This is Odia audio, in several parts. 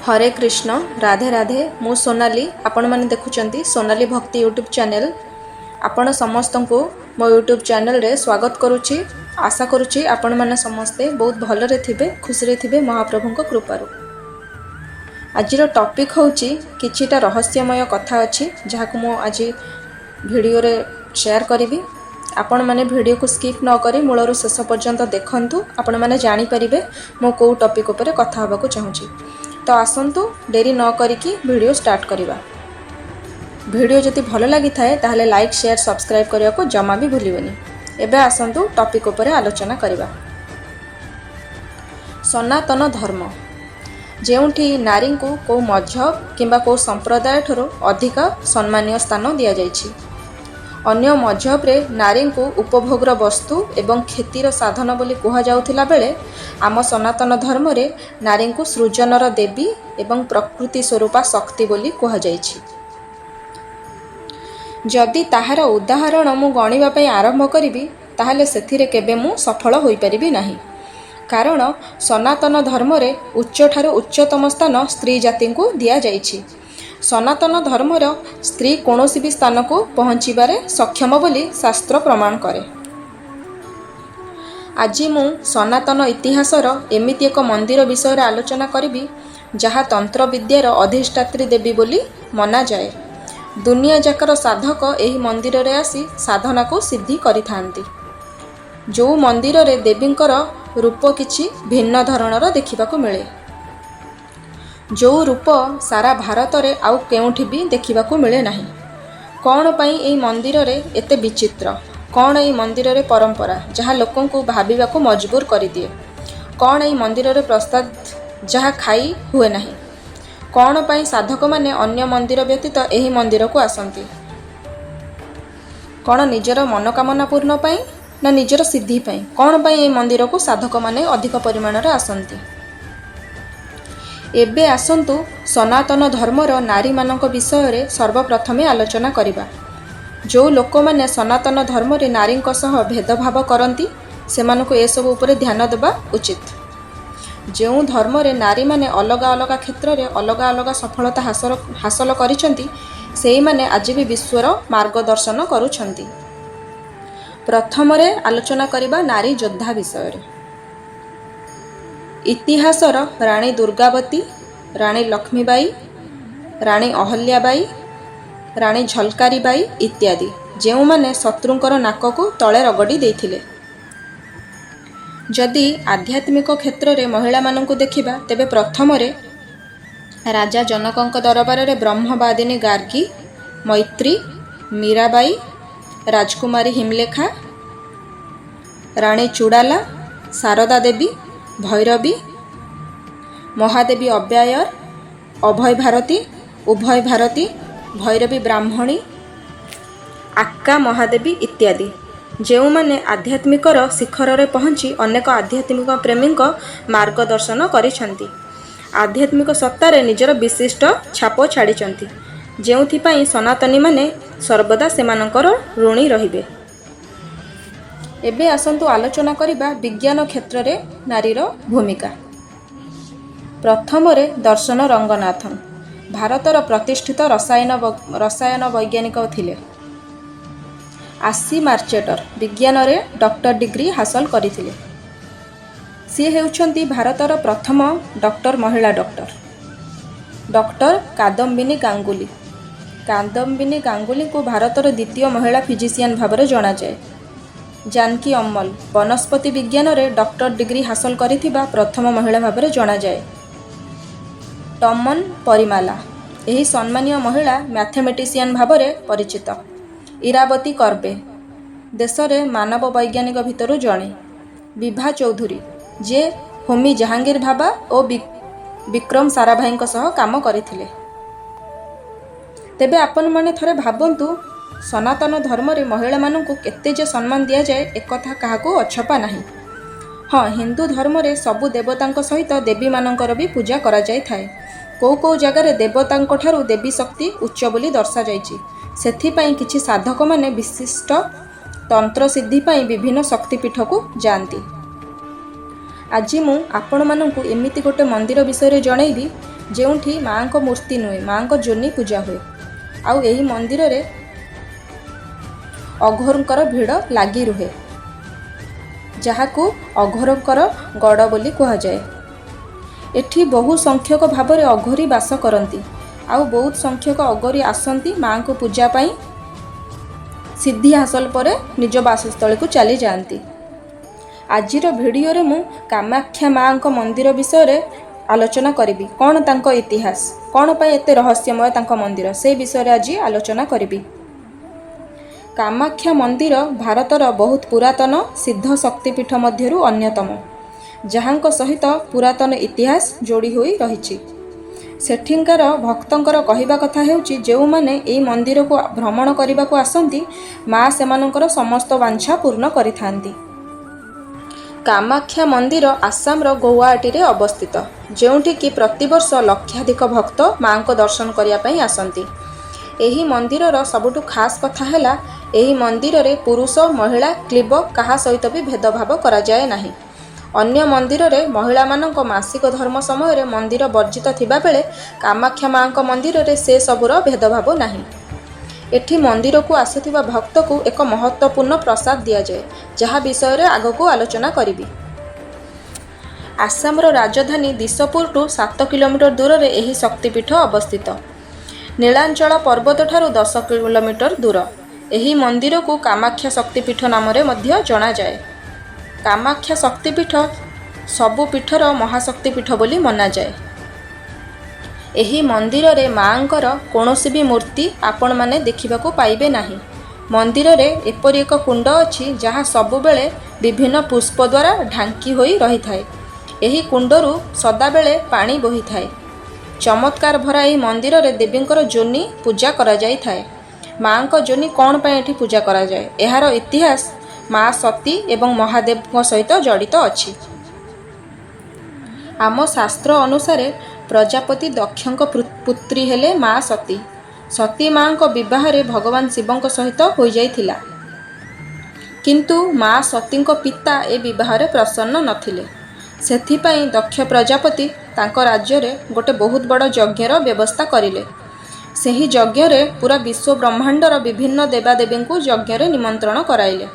हरे कृष्ण राधे राधे मु सोनाली आपण मैंने देखुं सोनाली भक्ति यूट्यूब चैनल। आपण समस्त को मो यूट्यूब चैनल रे स्वागत करुच्ची। आशा करुच्ची आपण मैंने समस्ते बहुत भलरे थिबे खुशी थिबे महाप्रभु को कृपारू। आजिर टॉपिक होची किछिटा रहस्यमय कथा अच्छी जहां मु आज वीडियो रे शेयर करी। आपण मैंने वीडियो को स्किप न करी मूलर शेष पर्यंत देखंतु आपण मैंने जानि परिबे मो को टॉपिक उपरे कथा होबा को चाहूची। तो आसंतु डेरी न करिकी वीडियो स्टार्ट करिबा। वीडियो जति भल लगी थाए ताहले लाइक शेयर सब्सक्राइब करिया को जमा भी भूलिबेनी। एबे आसंतु टॉपिक उपरे आलोचना करिबा। सनातन धर्म जेउठी नारी को को मजहब किंबा को संप्रदाय ठरो अधिक सम्मानीय स्थान दिया जायछि। अन्य मजहब रे नारी को उपभोगर वस्तु एवं खेतीर साधन बोली कहा जाउथिला बेले आम सनातन धर्म रे नारी को सृजनर देवी एवं प्रकृति स्वरूपा शक्ति बोली कहा जायछि। जदि ताहार उदाहरण मु गणिबा पई आरंभ करिबी ताहले सेथिरे केबे मु सफल होई परिबी नाही। कारण सनातन धर्म रे उच्च ठारू उच्चतम स्थान स्त्री जाति को दिया जायछि। सनातन धर्मर स्त्री कौनसी भी स्थान को पहुँचीबारे सक्षम बोली शास्त्र प्रमाण करे। आज मु सनातन इतिहासर एमिति एक मंदिर विषय आलोचना करी जहाँ तंत्र विद्यार अधिष्ठात्री देवी बोली मना जाए। दुनिया जाकर साधक एही मंदिर रे आसी साधना को सिद्धि करिथांती। जो मंदिर रे देवींकर रूप किछि भिन्न धरणर देखिबाकु मिले। जो रूप सारा भारत रे आउ केउठी भी देखिबाकु मिले नाही। कौन पाई एई मंदिर रे एते विचित्र, कौन एई मंदिर रे परंपरा जहाँ लोकों को भाबिबाकु मजबूर करि दिए। कौन एई मंदिर रे प्रसाद जहाँ खाई हुए नाही। कौन पाई साधक माने अन्य मंदिर व्यतीत एही मंदिर को आसंती। कौन निजर मनोकामना पूर्ण पाई ना निजर सिद्धि पाई। कौन पाई एई मंदिर को साधक माने अधिक परिमाण रे आसंती। एबे आसंतु सनातन धर्मर नारी मानक विषय रे सर्वप्रथमे आलोचना करिबा। जो लोक माने सनातन धर्म रे नारी सह भेदभाव करती सेमानको ए सब उपरे ध्यान देबा उचित। जो धर्म रे नारी माने अलग अलग क्षेत्र रे अलग अलग सफलता हासिल करिसंती सेही माने आज भी विश्वर मार्गदर्शन करुछंती। प्रथम रे आलोचना करिबा नारी योद्धा विषय रे। इतिहासर राणी दुर्गावती, राणी लक्ष्मीबाई, राणी अहल्याबाई, राणी झलकारीबाई इत्यादि जो माने शत्रुंकर नाक को तले रगड़ी देथिले। जदि आध्यात्मिक क्षेत्र रे महिला मानकु देखिबा तेबे प्रथम रे राजा जनकंक दरबार रे ब्रह्मवादिनी गार्गी, मैत्री, मीराबाई, राजकुमारी हिमलेखा, राणी चुड़ाला, शारदा देवी, भैरवी, महादेवी अव्यायर, अभय भारती, उभय भारती, भैरवी ब्राह्मणी, आक्का महादेवी इत्यादि जो माने आध्यात्मिकर शिखर रे पहुँची अनेक आध्यात्मिक प्रेमी मार्गदर्शन करिछंती। आध्यात्मिक सत्तारे निजर विशिष्ट छाप छाड़िछंती जेउथिपाई सनातनी माने सर्वदा सेमानकर ऋणी रहिबे। एबे आसंतु आलोचना करिबा विज्ञान क्षेत्र रे नारीर भूमिका। प्रथम रे दर्शन रंगनाथन भारतर प्रतिष्ठित रसायन वैज्ञानिक थिले। आसी मार्चेटर विज्ञान रे डॉक्टर डिग्री हासिल करिथिले। सी हेउछंती भारतर प्रथम डॉक्टर महिला डॉक्टर। डॉक्टर कादम्बिनी गांगुली। कादम्बिनी गांगुली को भारतर द्वितीय महिला फिजिशियन भाବରେ जणा जाए। जानकी अम्मल वनस्पति विज्ञान रे डॉक्टर डिग्री हासिल करिथिबा प्रथम महिला भाବରେ जणा जाए। टमन परिमाला एही सम्मानीय महिला मैथमेटिशियन भाବରେ परिचित। इरावती कर्बे देश रे मानव वैज्ञानिक भितरु जणे। विभा चौधुरी जे होमी जहांगीर भाबा और विक्रम साराभाई सह काम करथिले। तेबे आपण माने थरे भाबंतु सनातन धर्म रे महिला मानकु केते जे सम्मान दिया जाए एक कथा काहाकू अछपा नाही। हाँ, हिंदू धर्म रे सबु देवतांक सहित देवी मानकर भी पूजा करा जाय थाए। को जगार देवतांक ठारू देवी शक्ति उच्च बोली दर्शा जायछि। सेथिपाई किछि साधक माने विशिष्ट तंत्र सिद्धि पाई विभिन्न शक्तिपीठ को जाती। आज मु आपण मानकु एमिति गोटे मंदिर विषय रे जणैबी ଯେଉଁଠି ମାଆଙ୍କ ମୂର୍ତ୍ତି ନୁହେଁ ମାଆଙ୍କ ଯୋନି ପୂଜା ହୁଏ। ଆଉ ଏହି ମନ୍ଦିରରେ ଅଘୋରଙ୍କର ଭିଡ଼ ଲାଗି ରୁହେ, ଯାହାକୁ ଅଘୋରଙ୍କର ଗଡ଼ ବୋଲି କୁହାଯାଏ। ଏଠି ବହୁ ସଂଖ୍ୟକ ଭାବରେ ଅଘୋରୀ ବାସ କରନ୍ତି। ଆଉ ବହୁତ ସଂଖ୍ୟକ ଅଘୋରୀ ଆସନ୍ତି ମାଆଙ୍କୁ ପୂଜା ପାଇଁ, ସିଦ୍ଧି ହାସଲ ପରେ ନିଜ ବାସସ୍ଥଳୀକୁ ଚାଲି ଯାଆନ୍ତି। ଆଜିର ଭିଡ଼ିଓରେ ମୁଁ କାମାକ୍ଷା ମାଆଙ୍କ ମନ୍ଦିର ବିଷୟରେ ଆଲୋଚନା କରିବି। କ'ଣ ତାଙ୍କ ଇତିହାସ, କ'ଣ ପାଇଁ ଏତେ ରହସ୍ୟମୟ ତାଙ୍କ ମନ୍ଦିର, ସେ ବିଷୟରେ ଆଜି ଆଲୋଚନା କରିବି। କାମାକ୍ଷା ମନ୍ଦିର ଭାରତର ବହୁତ ପୁରାତନ ସିଦ୍ଧ ଶକ୍ତିପୀଠ ମଧ୍ୟରୁ ଅନ୍ୟତମ, ଯାହାଙ୍କ ସହିତ ପୁରାତନ ଇତିହାସ ଯୋଡ଼ି ହୋଇ ରହିଛି। ସେଠିକାର ଭକ୍ତଙ୍କର କହିବା କଥା ହେଉଛି, ଯେଉଁମାନେ ଏହି ମନ୍ଦିରକୁ ଭ୍ରମଣ କରିବାକୁ ଆସନ୍ତି, ମାଆ ସେମାନଙ୍କର ସମସ୍ତ ବାଞ୍ଛା ପୂର୍ଣ୍ଣ କରିଥାନ୍ତି। କାମାକ୍ଷା ମନ୍ଦିର ଆସାମର ଗୌହାଟୀରେ ଅବସ୍ଥିତ, ଯେଉଁଠିକି ପ୍ରତିବର୍ଷ ଲକ୍ଷାଧିକ ଭକ୍ତ ମାଆଙ୍କ ଦର୍ଶନ କରିବା ପାଇଁ ଆସନ୍ତି। ଏହି ମନ୍ଦିରର ସବୁଠୁ ଖାସ୍ କଥା ହେଲା, ଏହି ମନ୍ଦିରରେ ପୁରୁଷ ମହିଳା କ୍ଳୀବ କାହା ସହିତ ବି ଭେଦଭାବ କରାଯାଏ ନାହିଁ। ଅନ୍ୟ ମନ୍ଦିରରେ ମହିଳାମାନଙ୍କ ମାସିକ ଧର୍ମ ସମୟରେ ମନ୍ଦିର ବର୍ଜିତ ଥିବାବେଳେ କାମାକ୍ଷା ମାଆଙ୍କ ମନ୍ଦିରରେ ସେ ସବୁର ଭେଦଭାବ ନାହିଁ। ଏଠି ମନ୍ଦିରକୁ ଆସୁଥିବା ଭକ୍ତକୁ ଏକ ମହତ୍ତ୍ୱପୂର୍ଣ୍ଣ ପ୍ରସାଦ ଦିଆଯାଏ, ଯାହା ବିଷୟରେ ଆଗକୁ ଆଲୋଚନା କରିବି। ଆସାମର ରାଜଧାନୀ ଦିସପୁରଠୁ 7 କିଲୋମିଟର ଦୂରରେ ଏହି ଶକ୍ତିପୀଠ ଅବସ୍ଥିତ। ନୀଳାଞ୍ଚଳ ପର୍ବତଠାରୁ 10 କିଲୋମିଟର ଦୂର। ଏହି ମନ୍ଦିରକୁ କାମାକ୍ଷା ଶକ୍ତିପୀଠ ନାମରେ ମଧ୍ୟ ଜଣାଯାଏ। କାମାକ୍ଷା ଶକ୍ତିପୀଠ ସବୁ ପୀଠର ମହାଶକ୍ତିପୀଠ ବୋଲି ମନାଯାଏ। ଏହି ମନ୍ଦିରରେ ମାଆଙ୍କର କୌଣସି ବି ମୂର୍ତ୍ତି ଆପଣମାନେ ଦେଖିବାକୁ ପାଇବେ ନାହିଁ। ମନ୍ଦିରରେ ଏପରି ଏକ କୁଣ୍ଡ ଅଛି, ଯାହା ସବୁବେଳେ ବିଭିନ୍ନ ପୁଷ୍ପ ଦ୍ୱାରା ଢାଙ୍କି ହୋଇ ରହିଥାଏ। ଏହି କୁଣ୍ଡରୁ ସଦାବେଳେ ପାଣି ବୋହିଥାଏ। ଚମତ୍କାର ଭରା ଏହି ମନ୍ଦିରରେ ଦେବୀଙ୍କର ଯୋନି ପୂଜା କରାଯାଇଥାଏ। ମାଆଙ୍କ ଯୋନି କ'ଣ ପାଇଁ ଏଠି ପୂଜା କରାଯାଏ, ଏହାର ଇତିହାସ ମାଆ ସତୀ ଏବଂ ମହାଦେବଙ୍କ ସହିତ ଜଡ଼ିତ ଅଛି। ଆମ ଶାସ୍ତ୍ର ଅନୁସାରେ ପ୍ରଜାପତି ଦକ୍ଷଙ୍କ ପୁତ୍ରୀ ହେଲେ ମାଆ ସତୀ। ସତୀ ମାଆଙ୍କ ବିବାହରେ ଭଗବାନ ଶିବଙ୍କ ସହିତ ହୋଇଯାଇଥିଲା, କିନ୍ତୁ ମାଆ ସତୀଙ୍କ ପିତା ଏ ବିବାହରେ ପ୍ରସନ୍ନ ନଥିଲେ। ସେଥିପାଇଁ ଦକ୍ଷ ପ୍ରଜାପତି ତାଙ୍କ ରାଜ୍ୟରେ ଗୋଟେ ବହୁତ ବଡ଼ ଯଜ୍ଞର ବ୍ୟବସ୍ଥା କରିଲେ। ସେହି ଯଜ୍ଞରେ ପୁରା ବିଶ୍ୱ ବ୍ରହ୍ମାଣ୍ଡର ବିଭିନ୍ନ ଦେବାଦେବୀଙ୍କୁ ଯଜ୍ଞରେ ନିମନ୍ତ୍ରଣ କରାଇଲେ।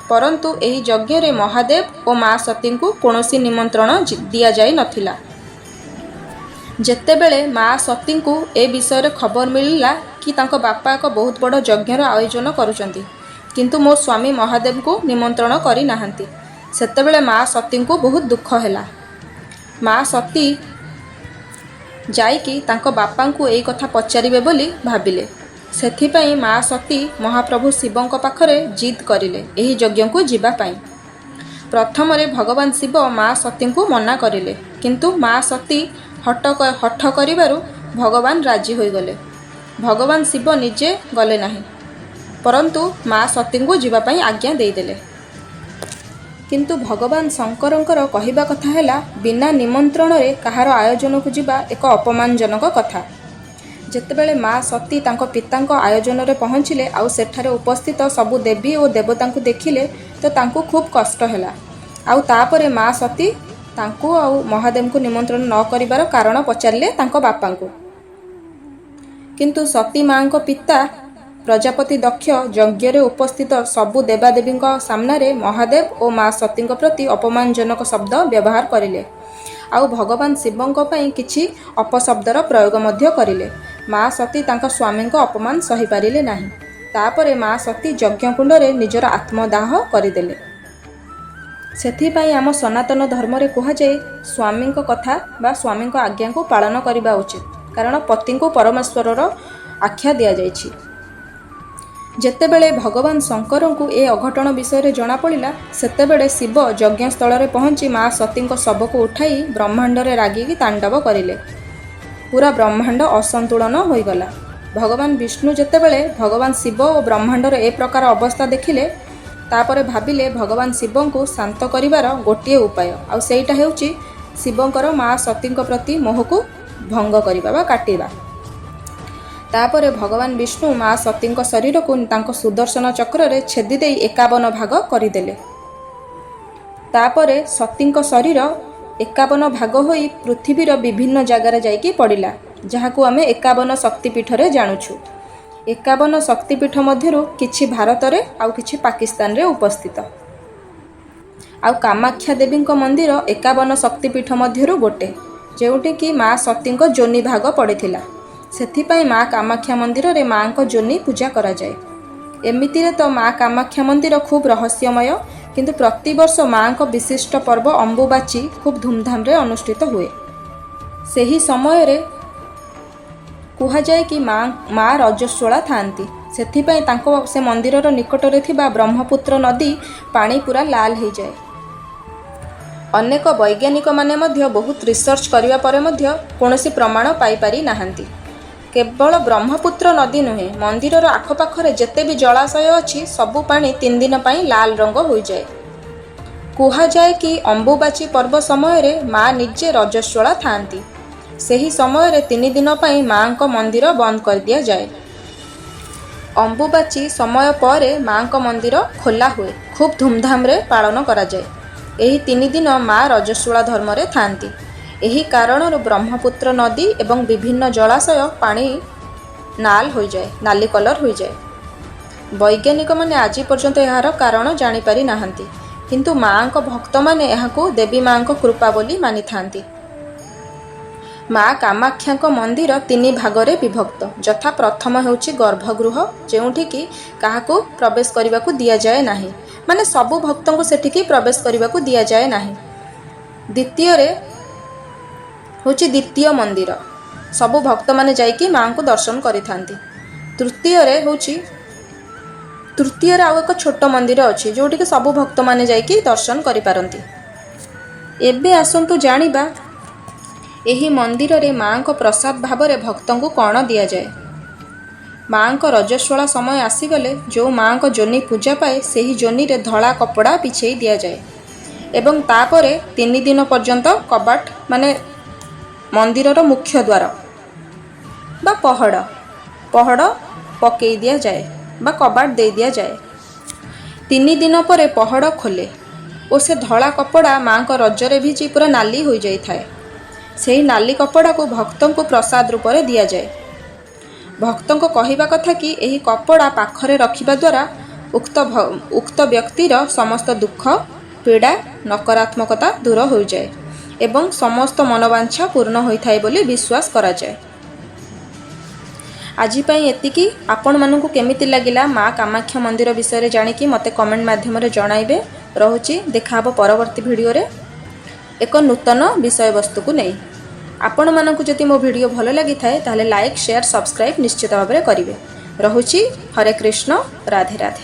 ପରନ୍ତୁ ଏହି ଯଜ୍ଞରେ ମହାଦେବ ଓ ମାଆ ସତୀଙ୍କୁ କୌଣସି ନିମନ୍ତ୍ରଣ ଦିଆଯାଇ ନଥିଲା। ଯେତେବେଳେ ମାଆ ସତୀଙ୍କୁ ଏ ବିଷୟରେ ଖବର ମିଳିଲା କି ତାଙ୍କ ବାପା ଏକ ବହୁତ ବଡ଼ ଯଜ୍ଞର ଆୟୋଜନ କରୁଛନ୍ତି, କିନ୍ତୁ ମୋ ସ୍ୱାମୀ ମହାଦେବଙ୍କୁ ନିମନ୍ତ୍ରଣ କରିନାହାନ୍ତି, ସେତେବେଳେ ମାଆ ସତୀଙ୍କୁ ବହୁତ ଦୁଃଖ ହେଲା। ମାଆ ସତୀ ଯାଇକି ତାଙ୍କ ବାପାଙ୍କୁ ଏଇ କଥା ପଚାରିବେ ବୋଲି ଭାବିଲେ। ସେଥିପାଇଁ ମାଆ ସତୀ ମହାପ୍ରଭୁ ଶିବଙ୍କ ପାଖରେ ଜିଦ୍ କରିଲେ ଏହି ଯଜ୍ଞକୁ ଯିବା ପାଇଁ। ପ୍ରଥମରେ ଭଗବାନ ଶିବ ମାଆ ସତୀଙ୍କୁ ମନା କରିଲେ, କିନ୍ତୁ ମାଆ ସତୀ ହଠ କରିବାରୁ ଭଗବାନ ରାଜି ହୋଇଗଲେ। ଭଗବାନ ଶିବ ନିଜେ ଗଲେ ନାହିଁ, ପରନ୍ତୁ ମାଆ ସତୀଙ୍କୁ ଯିବା ପାଇଁ ଆଜ୍ଞା ଦେଇଦେଲେ। କିନ୍ତୁ ଭଗବାନ ଶଙ୍କରଙ୍କର କହିବା କଥା ହେଲା, ବିନା ନିମନ୍ତ୍ରଣରେ କାହାର ଆୟୋଜନକୁ ଯିବା ଏକ ଅପମାନଜନକ କଥା। ଯେତେବେଳେ ମାଆ ସତୀ ତାଙ୍କ ପିତାଙ୍କ ଆୟୋଜନରେ ପହଞ୍ଚିଲେ ଆଉ ସେଠାରେ ଉପସ୍ଥିତ ସବୁ ଦେବୀ ଓ ଦେବତାଙ୍କୁ ଦେଖିଲେ, ତ ତାଙ୍କୁ ଖୁବ୍ କଷ୍ଟ ହେଲା। ଆଉ ତାପରେ ମାଆ ସତୀ ତାଙ୍କୁ ଆଉ ମହାଦେବଙ୍କୁ ନିମନ୍ତ୍ରଣ ନ କରିବାର କାରଣ ପଚାରିଲେ ତାଙ୍କ ବାପାଙ୍କୁ। କିନ୍ତୁ ସତୀ ମାଆଙ୍କ ପିତା ପ୍ରଜାପତି ଦକ୍ଷ ଯଜ୍ଞରେ ଉପସ୍ଥିତ ସବୁ ଦେବାଦେବୀଙ୍କ ସାମ୍ନାରେ ମହାଦେବ ଓ ମାଆ ସତୀଙ୍କ ପ୍ରତି ଅପମାନଜନକ ଶବ୍ଦ ବ୍ୟବହାର କରିଲେ। ଆଉ ଭଗବାନ ଶିବଙ୍କ ପାଇଁ କିଛି ଅପଶବ୍ଦର ପ୍ରୟୋଗ ମଧ୍ୟ କରିଲେ। ମାଆ ସତୀ ତାଙ୍କ ସ୍ୱାମୀଙ୍କ ଅପମାନ ସହିପାରିଲେ ନାହିଁ। ତାପରେ ମାଆ ସତୀ ଯଜ୍ଞକୁଣ୍ଡରେ ନିଜର ଆତ୍ମଦାହ କରିଦେଲେ। ସେଥିପାଇଁ ଆମ ସନାତନ ଧର୍ମରେ କୁହାଯାଏ, ସ୍ୱାମୀଙ୍କ କଥା ବା ସ୍ୱାମୀଙ୍କ ଆଜ୍ଞାକୁ ପାଳନ କରିବା ଉଚିତ, କାରଣ ପତିଙ୍କୁ ପରମେଶ୍ୱରର ଆଖ୍ୟା ଦିଆଯାଇଛି। ଯେତେବେଳେ ଭଗବାନ ଶଙ୍କରଙ୍କୁ ଏ ଅଘଟଣ ବିଷୟରେ ଜଣାପଡ଼ିଲା, ସେତେବେଳେ ଶିବ ଯଜ୍ଞସ୍ଥଳରେ ପହଞ୍ଚି ମାଆ ସତୀଙ୍କ ଶବକୁ ଉଠାଇ ବ୍ରହ୍ମାଣ୍ଡରେ ରାଗିକି ତାଣ୍ଡବ କରିଲେ। ପୁରା ବ୍ରହ୍ମାଣ୍ଡ ଅସନ୍ତୁଳନ ହୋଇଗଲା। ଭଗବାନ ବିଷ୍ଣୁ ଯେତେବେଳେ ଭଗବାନ ଶିବ ଓ ବ୍ରହ୍ମାଣ୍ଡର ଏ ପ୍ରକାର ଅବସ୍ଥା ଦେଖିଲେ, ତାପରେ ଭାବିଲେ ଭଗବାନ ଶିବଙ୍କୁ ଶାନ୍ତ କରିବାର ଗୋଟିଏ ଉପାୟ, ଆଉ ସେଇଟା ହେଉଛି ଶିବଙ୍କର ମାଆ ସତୀଙ୍କ ପ୍ରତି ମୋହକୁ ଭଙ୍ଗ କରିବା ବା କାଟିବା। ତାପରେ ଭଗବାନ ବିଷ୍ଣୁ ମାଆ ସତୀଙ୍କ ଶରୀରକୁ ତାଙ୍କ ସୁଦର୍ଶନ ଚକ୍ରରେ ଛେଦି ଦେଇ 51 ଭାଗ କରିଦେଲେ। ତାପରେ ସତୀଙ୍କ ଶରୀର 51 ଭାଗ ହୋଇ ପୃଥିବୀର ବିଭିନ୍ନ ଜାଗାରେ ଯାଇକି ପଡ଼ିଲା, ଯାହାକୁ ଆମେ 51 ଶକ୍ତିପୀଠରେ ଜାଣୁଛୁ। 51 ଶକ୍ତିପୀଠ ମଧ୍ୟରୁ କିଛି ଭାରତରେ ଆଉ କିଛି ପାକିସ୍ତାନରେ ଉପସ୍ଥିତ। ଆଉ କାମାକ୍ଷା ଦେବୀଙ୍କ ମନ୍ଦିର 51 ଶକ୍ତିପୀଠ ମଧ୍ୟରୁ ଗୋଟେ, ଯେଉଁଠିକି ମା ସତୀଙ୍କ ଯୋନି ଭାଗ ପଡ଼ିଥିଲା। ସେଥିପାଇଁ ମା କାମାକ୍ଷା ମନ୍ଦିରରେ ମାଙ୍କ ଯୋନି ପୂଜା କରାଯାଏ। ଏମିତିରେ ତ ମା କାମାକ୍ଷା ମନ୍ଦିର ଖୁବ୍ ରହସ୍ୟମୟ, କିନ୍ତୁ ପ୍ରତିବର୍ଷ ମାଙ୍କ ବିଶିଷ୍ଟ ପର୍ବ ଅମ୍ବୁବାଚୀ ଖୁବ୍ ଧୁମଧାମରେ ଅନୁଷ୍ଠିତ ହୁଏ। ସେହି ସମୟରେ କୁହାଯାଏ କି ମା ରଜସ୍ୱଳା ଥାଆନ୍ତି। ସେଥିପାଇଁ ତାଙ୍କ ସେ ମନ୍ଦିରର ନିକଟରେ ଥିବା ବ୍ରହ୍ମପୁତ୍ର ନଦୀ ପାଣି ପୁରା ଲାଲ ହୋଇଯାଏ। ଅନେକ ବୈଜ୍ଞାନିକମାନେ ମଧ୍ୟ ବହୁତ ରିସର୍ଚ୍ଚ କରିବା ପରେ ମଧ୍ୟ କୌଣସି ପ୍ରମାଣ ପାଇପାରି ନାହାନ୍ତି। କେବଳ ବ୍ରହ୍ମପୁତ୍ର ନଦୀ ନୁହେଁ, ମନ୍ଦିରର ଆଖପାଖରେ ଯେତେ ବି ଜଳାଶୟ ଅଛି ସବୁ ପାଣି 3 ଦିନ ପାଇଁ ଲାଲ ରଙ୍ଗ ହୋଇଯାଏ। କୁହାଯାଏ କି ଅମ୍ବୁବାଚୀ ପର୍ବ ସମୟରେ ମା ନିଜେ ରଜସ୍ୱଳା ଥାଆନ୍ତି। ସେହି ସମୟରେ 3 ଦିନ ପାଇଁ ମାଙ୍କ ମନ୍ଦିର ବନ୍ଦ କରିଦିଆଯାଏ। ଅମ୍ବୁବାଚୀ ସମୟ ପରେ ମାଙ୍କ ମନ୍ଦିର ଖୋଲା ହୁଏ। ଖୁବ୍ ଧୁମଧାମରେ ପାଳନ କରାଯାଏ। ଏହି 3 ଦିନ ମା ରଜସ୍ୱଳା ଧର୍ମରେ ଥାଆନ୍ତି। ଏହି କାରଣରୁ ବ୍ରହ୍ମପୁତ୍ର ନଦୀ ଏବଂ ବିଭିନ୍ନ ଜଳାଶୟ ପାଣି ନାଲି କଲର ହୋଇଯାଏ। ବୈଜ୍ଞାନିକମାନେ ଆଜି ପର୍ଯ୍ୟନ୍ତ ଏହାର କାରଣ ଜାଣିପାରି ନାହାନ୍ତି, କିନ୍ତୁ ମାଙ୍କ ଭକ୍ତମାନେ ଏହାକୁ ଦେବୀ ମାଙ୍କ କୃପା ବୋଲି ମାନିଥାନ୍ତି। ମା କାମାକ୍ଷାଙ୍କ ମନ୍ଦିର 3 ଭାଗରେ ବିଭକ୍ତ, ଯଥା ପ୍ରଥମ ହେଉଛି ଗର୍ଭଗୃହ, ଯେଉଁଠିକି କାହାକୁ ପ୍ରବେଶ କରିବାକୁ ଦିଆଯାଏ ନାହିଁ, ମାନେ ସବୁ ଭକ୍ତଙ୍କୁ ସେଠିକି ପ୍ରବେଶ କରିବାକୁ ଦିଆଯାଏ ନାହିଁ। ଦ୍ୱିତୀୟରେ ହେଉଛି ଦ୍ୱିତୀୟ ମନ୍ଦିର, ସବୁ ଭକ୍ତମାନେ ଯାଇକି ମାଙ୍କୁ ଦର୍ଶନ କରିଥାନ୍ତି। ତୃତୀୟରେ ଆଉ ଏକ ଛୋଟ ମନ୍ଦିର ଅଛି, ଯେଉଁଠିକି ସବୁ ଭକ୍ତମାନେ ଯାଇକି ଦର୍ଶନ କରିପାରନ୍ତି। ଏବେ ଆସନ୍ତୁ ଜାଣିବା ଏହି ମନ୍ଦିରରେ ମାଙ୍କ ପ୍ରସାଦ ଭାବରେ ଭକ୍ତଙ୍କୁ କ'ଣ ଦିଆଯାଏ। ମାଙ୍କ ରଜସ୍ୱଳା ସମୟ ଆସିଗଲେ ଯେଉଁ ମାଙ୍କ ଯୋନି ପୂଜା ପାଏ, ସେହି ଯୋନିରେ ଧଳା କପଡ଼ା ବିଛେଇ ଦିଆଯାଏ ଏବଂ ତାପରେ 3 ଦିନ ପର୍ଯ୍ୟନ୍ତ କବାଟ ମାନେ ମନ୍ଦିରର ମୁଖ୍ୟ ଦ୍ୱାର ବା ପହଡ଼ ପକେଇ ଦିଆଯାଏ ବା କବାଟ ଦେଇ ଦିଆଯାଏ। 3 ଦିନ ପରେ ପହଡ଼ ଖୋଲେ ଓ ସେ ଧଳା କପଡ଼ା ମାଙ୍କ ରଜରେ ଭିଜି ପୁରା ନାଲି ହୋଇଯାଇଥାଏ। ସେହି ନାଲି କପଡ଼ାକୁ ଭକ୍ତଙ୍କୁ ପ୍ରସାଦ ରୂପରେ ଦିଆଯାଏ। ଭକ୍ତଙ୍କ କହିବା କଥା କି ଏହି କପଡ଼ା ପାଖରେ ରଖିବା ଦ୍ୱାରା ଉକ୍ତ ବ୍ୟକ୍ତିର ସମସ୍ତ ଦୁଃଖ, ପୀଡ଼ା, ନକାରାତ୍ମକତା ଦୂର ହୋଇଯାଏ ଏବଂ ସମସ୍ତ ମନୋବାଞ୍ଛା ପୂର୍ଣ୍ଣ ହୋଇଥାଏ ବୋଲି ବିଶ୍ୱାସ କରାଯାଏ। ଆଜି ପାଇଁ ଏତିକି। ଆପଣମାନଙ୍କୁ କେମିତି ଲାଗିଲା ମା କାମାକ୍ଷା ମନ୍ଦିର ବିଷୟରେ ଜାଣିକି ମୋତେ କମେଣ୍ଟ ମାଧ୍ୟମରେ ଜଣାଇବେ। ରହୁଛି, ଦେଖାହେବ ପରବର୍ତ୍ତୀ ଭିଡ଼ିଓରେ ଏକ ନୂତନ ବିଷୟବସ୍ତୁକୁ ନେଇ। ଆପଣମାନଙ୍କୁ ଯଦି ମୋ ଭିଡ଼ିଓ ଭଲ ଲାଗିଥାଏ ତାହେଲେ ଲାଇକ୍, ସେୟାର, ସବସ୍କ୍ରାଇବ୍ ନିଶ୍ଚିତ ଭାବରେ କରିବେ। ରହୁଛି, ହରେ କୃଷ୍ଣ, ରାଧେ ରାଧେ।